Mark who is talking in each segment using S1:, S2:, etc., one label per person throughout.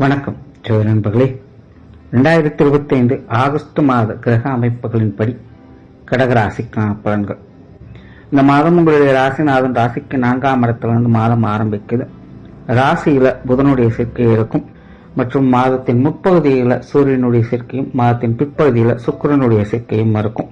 S1: வணக்கம் ஜோதி நண்பர்களே. 2025 ஆகஸ்ட் மாத கிரக அமைப்புகளின்படி கடகராசிக்கான பலன்கள். இந்த மாதம் உங்களுடைய ராசிநாதன் ராசிக்கு 4ஆம் இடத்திலிருந்து மாதம் ஆரம்பிக்குது. ராசியில புதனுடைய சேர்க்கை இருக்கும் மற்றும் மாதத்தின் முற்பகுதியில சூரியனுடைய சேர்க்கையும் மாதத்தின் பிற்பகுதியில சுக்கிரனுடைய சேர்க்கையும் இருக்கும்.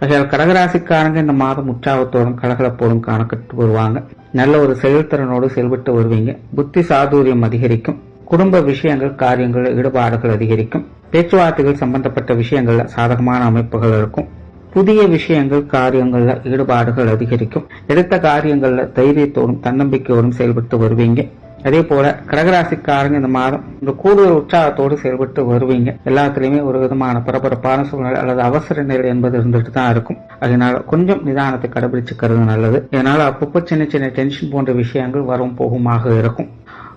S1: ஆகையால் கடகராசிக்காரங்க இந்த மாதம் உற்சாகத்தோடும் கலகலப்போடும் காணப்பட்டு வருவாங்க. நல்ல ஒரு செயல்திறனோடு செயல்பட்டு வருவீங்க. புத்தி சாதுரியம் அதிகரிக்கும். குடும்ப விஷயங்கள் காரியங்கள் ஈடுபாடுகள் அதிகரிக்கும். பேச்சுவார்த்தைகள் சம்பந்தப்பட்ட விஷயங்கள்ல சாதகமான அமைப்புகள் இருக்கும். புதிய விஷயங்கள் காரியங்கள்ல ஈடுபாடுகள் அதிகரிக்கும். எடுத்த காரியங்கள்ல தைரியத்தோடும் தன்னம்பிக்கையோடும் செயல்பட்டு வருவீங்க. அதே போல கடகராசிக்காரங்க இந்த மாதம் இந்த கூடுதல் உற்சாகத்தோடு செயல்பட்டு வருவீங்க. எல்லாத்துலயுமே ஒரு விதமான பரபரப்பான சூழ்நிலை அல்லது அவசர நிலை என்பது இருந்துட்டு தான் இருக்கும். அதனால கொஞ்சம் நிதானத்தை கடைபிடிச்சுக்கிறது நல்லது. இதனால அப்பப்போ சின்ன சின்ன டென்ஷன் போன்ற விஷயங்கள் வரும் போகுமாக இருக்கும்.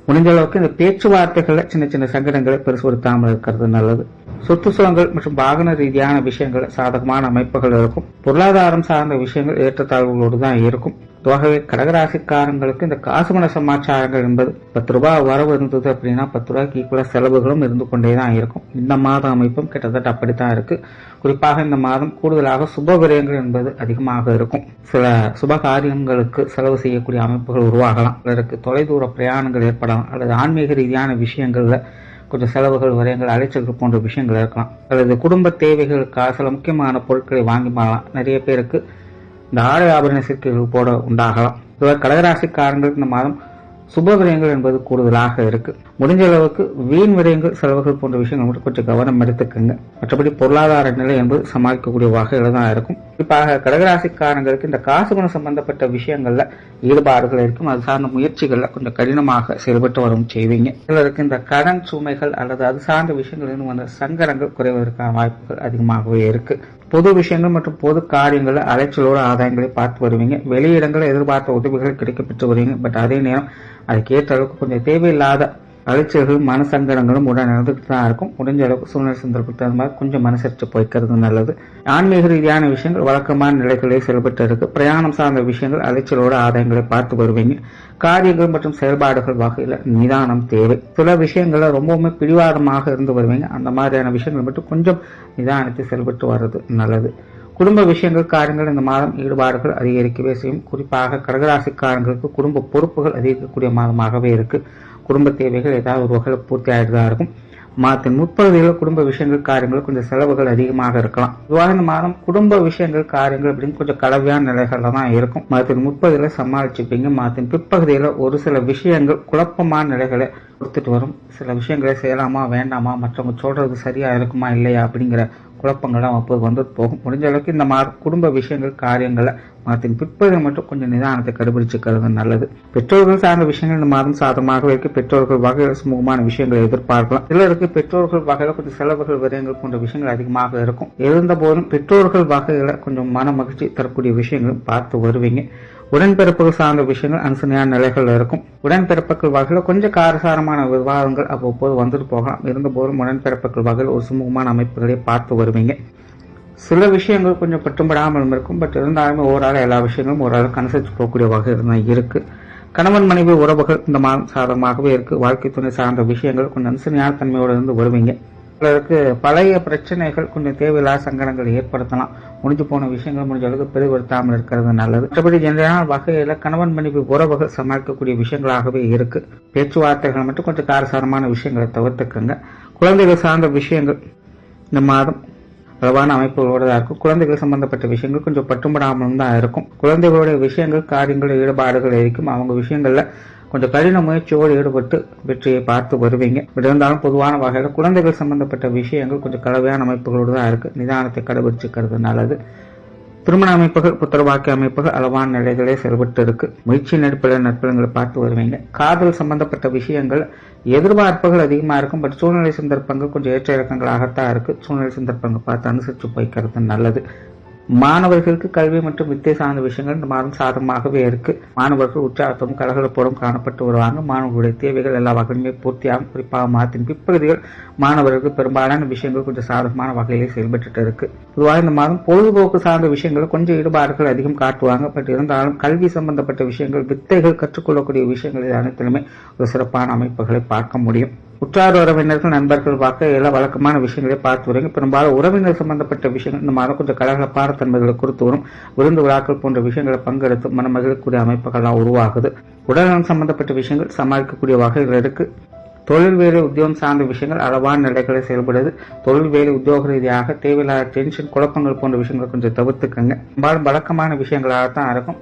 S1: முடிஞ்ச அளவுக்கு இந்த பேச்சுவார்த்தைகள்ல சின்ன சின்ன சங்கடங்களை பெருசுபடுத்தாமல் இருக்கிறது நல்லது. சொத்து சுகங்கள் மற்றும் வாகன ரீதியான விஷயங்கள் சாதகமான அமைப்புகள் இருக்கும். பொருளாதாரம் சார்ந்த விஷயங்கள் ஏற்றத்தாழ்வுகளோடு தான் இருக்கும். தொகை கடகராசிக்காரங்களுக்கு இந்த காசுமண சமாச்சாரங்கள் என்பது 10 ரூபாய் வரவு இருந்தது அப்படின்னா 10 ரூபாய்க்கு ஈக்குவலா செலவுகளும் இருந்து கொண்டேதான் இருக்கும். இந்த மாத அமைப்பும் கிட்டத்தட்ட அப்படித்தான் இருக்கு. குறிப்பாக இந்த மாதம் கூடுதலாக சுப விரயங்கள் என்பது அதிகமாக இருக்கும். சில சுப காரியங்களுக்கு செலவு செய்யக்கூடிய அமைப்புகள் உருவாகலாம். சிலருக்கு தொலைதூர பிரயாணங்கள் ஏற்படலாம் அல்லது ஆன்மீக ரீதியான விஷயங்கள்ல கொஞ்சம் செலவுகள் விரயங்கள் அலைச்சல்கள் போன்ற விஷயங்கள் இருக்கலாம். அல்லது குடும்ப தேவைகளுக்காக சில முக்கியமான பொருட்களை வாங்கி மாறலாம். நிறைய பேருக்கு இந்த ஆடை ஆபரண சேர்க்கைகள் போட உண்டாகலாம். கடகராசிக்காரங்களுக்கு இந்த மாதம் சுப விரயங்கள் என்பது கூடுதலாக இருக்கு. முடிஞ்ச அளவுக்கு வீண் விரயங்கள் செலவுகள் போன்ற விஷயங்கள் மட்டும் கொஞ்சம் கவனம் எடுத்துக்கங்க. மற்றபடி பொருளாதார நிலை என்பது சமாளிக்கக்கூடிய வகையில தான் இருக்கும். குறிப்பாக கடகராசிக்காரங்களுக்கு இந்த காசு குணம் சம்பந்தப்பட்ட விஷயங்கள்ல ஈடுபாடுகள் இருக்கும். அது சார்ந்த முயற்சிகள்ல கொஞ்சம் கடினமாக செயல்பட்டு வரும் செய்வீங்க. சிலருக்கு இந்த கடன் சுமைகள் அல்லது அது சார்ந்த விஷயங்கள் வந்த சங்கடங்கள் குறைவதற்கான வாய்ப்புகள் அதிகமாகவே இருக்கு. பொது விஷயங்கள் மற்றும் பொது காரியங்கள் அலைச்சலோட ஆதாயங்களை பார்த்து வருவீங்க. வெளியிடங்களில் எதிர்பார்த்த உதவிகள் கிடைக்கப்பெற்று வருவீங்க. பட் அதே நேரம் அதுக்கேற்ற அளவுக்கு கொஞ்சம் தேவையில்லாத அலைச்சல்களும் மனசங்கடங்களும் உடன் நடந்துட்டு தான் இருக்கும். முடிஞ்ச அளவுக்கு சூழ்நிலை சந்தர்ப்பத்துக்கு தகுந்த மாதிரி கொஞ்சம் மனசரிச்சு போய்க்கிறது நல்லது. ஆன்மீக ரீதியான விஷயங்கள் வழக்கமான நிலைகளே செயல்பட்டு இருக்கு. பிரயாணம் சார்ந்த விஷயங்கள் அலைச்சலோட ஆதாயங்களை பார்த்து வருவீங்க. காரியங்கள் மற்றும் செயல்பாடுகள் வகையில நிதானம் தேவை. சில விஷயங்கள்ல ரொம்பவுமே பிடிவாதமாக இருந்து வருவீங்க. அந்த மாதிரியான விஷயங்கள் மட்டும் கொஞ்சம் நிதானத்தை செயல்பட்டு வர்றது நல்லது. குடும்ப விஷயங்கள் காரியங்கள் இந்த மாதம் ஈடுபாடுகள் அதிகரிக்கவே செய்யும். குறிப்பாக கடகராசிக்காரங்களுக்கு குடும்ப பொறுப்புகள் அதிகரிக்கக்கூடிய மாதமாகவே இருக்கு. குடும்ப தேவைகள் ஏதாவது ஒரு வகையில் பூர்த்தி ஆகிட்டுதான் இருக்கும். மாதத்தின் முற்பகுதியில் குடும்ப விஷயங்கள் காரியங்கள் கொஞ்சம் செலவுகள் அதிகமாக இருக்கலாம். பொதுவாக இந்த மாதம் குடும்ப விஷயங்கள் காரியங்கள் அப்படின்னு கொஞ்சம் கலவையான நிலைகள்ல தான் இருக்கும். மாதத்தின் முற்பகுதியில சமாளிச்சுப்பீங்க. மாதத்தின் பிற்பகுதியில ஒரு சில விஷயங்கள் குழப்பமான நிலைகளை கொடுத்துட்டு வரும். சில விஷயங்களை செய்யலாமா வேண்டாமா, மற்றவங்க சொல்றது சரியா இருக்குமா இல்லையா அப்படிங்கிற குழப்பங்கள்லாம் அப்போது வந்துட்டு போகும். முடிஞ்ச அளவுக்கு இந்த குடும்ப விஷயங்கள் காரியங்களை மாதத்தின் பிற்பகுதியில் மட்டும் கொஞ்சம் நிதானத்தை கடைபிடிச்சுக்கிறது நல்லது. பெற்றோர்கள் சார்ந்த விஷயங்கள் இந்த மாதம் சாதகமாக இருக்கு. பெற்றோர்கள் வகையில் சுமூகமான விஷயங்களை எதிர்பார்க்கலாம். சிலருக்கு பெற்றோர்கள் வகையில கொஞ்சம் செலவுகள் விரயங்கள் போன்ற விஷயங்கள் அதிகமாக இருக்கும். இருந்த போதும் பெற்றோர்கள் வகையில கொஞ்சம் மன மகிழ்ச்சி தரக்கூடிய விஷயங்களும் பார்த்து வருவீங்க. உடன்பிறப்புகள் சார்ந்த விஷயங்கள் அனுசரணையான நிலைகள் இருக்கும். உடன்பிறப்புகள் வகையில கொஞ்சம் காரசாரமான விவாதங்கள் அவ்வப்போது வந்துட்டு போகலாம். இருந்த போதும் உடன்பிறப்புகள் வகையில் ஒரு சுமூகமான அமைப்புகளை பார்த்து வருவீங்க. சில விஷயங்கள் கொஞ்சம் பட்டும்படாமல் இருக்கும். பட் இருந்தாலுமே ஓராள எல்லா விஷயங்களும் ஓரளவுக்கு அனுசரித்து போகக்கூடிய வகையில் தான் இருக்கு. கணவன் மனைவி உறவுகள் இந்த மாதம் சாதகமாகவே இருக்கு. வாழ்க்கை துணை சார்ந்த விஷயங்கள் கொஞ்சம் அனுசரணையான தன்மையோடு இருந்து வருவீங்க. சிலருக்கு பழைய பிரச்சனைகள் கொஞ்சம் தேவையில்லாத சங்கடங்கள் ஏற்படுத்தலாம். முடிஞ்சு போன விஷயங்கள் முடிஞ்ச அளவுக்கு பெருவருத்தாமல் இருக்கிறது நல்லது. மற்றபடி ஜெனரலான வகையில கணவன் மனைவி உறவுகள் சமாளிக்கக்கூடிய விஷயங்களாகவே இருக்கு. பேச்சுவார்த்தைகள் மட்டும் கொஞ்சம் காரசாரமான விஷயங்களை தவிர்த்துக்கங்க. குழந்தைகள் சார்ந்த விஷயங்கள் இந்த மாதம் அளவான அமைப்புகளோட தான் இருக்கும். குழந்தைகள் சம்பந்தப்பட்ட விஷயங்கள் கொஞ்சம் பட்டும்படாமல் தான் இருக்கும். குழந்தைகளுடைய விஷயங்கள் காரியங்கள் ஈடுபாடுகள் இருக்கும். அவங்க விஷயங்கள்ல கொஞ்சம் கடின முயற்சியோடு ஈடுபட்டு வெற்றியை பார்த்து வருவீங்க. இருந்தாலும் பொதுவான வகையில குழந்தைகள் சம்பந்தப்பட்ட விஷயங்கள் கொஞ்சம் கலவையான அமைப்புகளோடு தான் இருக்கு. நிதானத்தை கடைபிடிச்சுக்கிறது நல்லது. திருமண அமைப்புகள் புத்திரவாக்கிய அமைப்புகள் அளவான நிலைகளே செயல்பட்டு இருக்கு. முயற்சியின் அடிப்படையில் நற்பலன்களை பார்த்து வருவீங்க. காதல் சம்பந்தப்பட்ட விஷயங்கள் எதிர்பார்ப்புகள் அதிகமா இருக்கும். பட் சூழ்நிலை சந்தர்ப்பங்கள் கொஞ்சம் ஏற்ற இறக்கங்களாகத்தான் இருக்கு. சூழ்நிலை சந்தர்ப்பங்கள் பார்த்து அனுசரித்து போய்க்கிறது நல்லது. மாணவர்களுக்கு கல்வி மற்றும் வித்தை சார்ந்த விஷயங்கள் இந்த மாதம் சாதகமாகவே இருக்கு. மாணவர்கள் உற்சாகத்தோடும் கலகலப்போடும் காணப்பட்டு வருவாங்க. மாணவர்களுடைய தேவைகள் எல்லா வகையுமே பூர்த்தியாகும். குறிப்பாக மாதத்தின் பிற்பகுதிகள் மாணவர்களுக்கு பெரும்பாலான விஷயங்கள் கொஞ்சம் சாதகமான வகையிலே செயல்பட்டு இருக்கு. பொதுவாக இந்த மாதம் பொழுதுபோக்கு சார்ந்த விஷயங்கள் கொஞ்சம் ஈடுபாடுகள் அதிகம் காட்டுவாங்க. பட் இருந்தாலும் கல்வி சம்பந்தப்பட்ட விஷயங்கள் வித்தைகள் கற்றுக்கொள்ளக்கூடிய விஷயங்கள் அனைத்திலுமே ஒரு சிறப்பான அமைப்புகளை பார்க்க முடியும். உற்றார் உறவினர்கள் நண்பர்கள் வாக்கையில வழக்கமான விஷயங்களை பார்த்து வருங்க. பெரும்பாலும் உறவினர் சம்பந்தப்பட்ட விஷயங்கள் இந்த மாதம் கொஞ்சம் கலகலப்பான தன்மைகளை கொடுத்து வரும். விருந்து விழாக்கள் போன்ற விஷயங்களை பங்கெடுத்து மனமகிழக்கூடிய அமைப்புகள்லாம் உருவாகுது. உடல்நலம் சம்பந்தப்பட்ட விஷயங்கள் சமாளிக்கக்கூடிய வகைகள் இருக்கு. தொழில் வேலை உத்தியோகம் சார்ந்த விஷயங்கள் அளவான நிலைகளை செயல்படுது. தொழில் வேலை உத்தியோக ரீதியாக தேவையில்லாத டென்ஷன் குழப்பங்கள் போன்ற விஷயங்களை கொஞ்சம் தவிர்த்துக்கங்க. பெரும்பாலும் வழக்கமான விஷயங்களாகத்தான் இருக்கும்.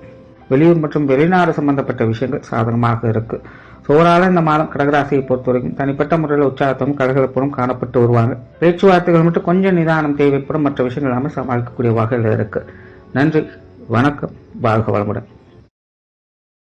S1: வெளியூர் மற்றும் வெளிநாடு சம்பந்தப்பட்ட விஷயங்கள் சாதகமாக இருக்கு. சோறால இந்த மாதம் கடகராசியை பொறுத்தவரைக்கும் தனிப்பட்ட முறையில் உற்சாகத்தும் கலகலப்பும் காணப்பட்டு வருவாங்க. பேச்சுவார்த்தைகள் மட்டும் கொஞ்சம் நிதானம் தேவைப்படும். மற்ற விஷயங்கள் எல்லாமே சமாளிக்கக்கூடிய வகையில் இருக்கு. நன்றி, வணக்கம், வாழ்க வளமுடன்.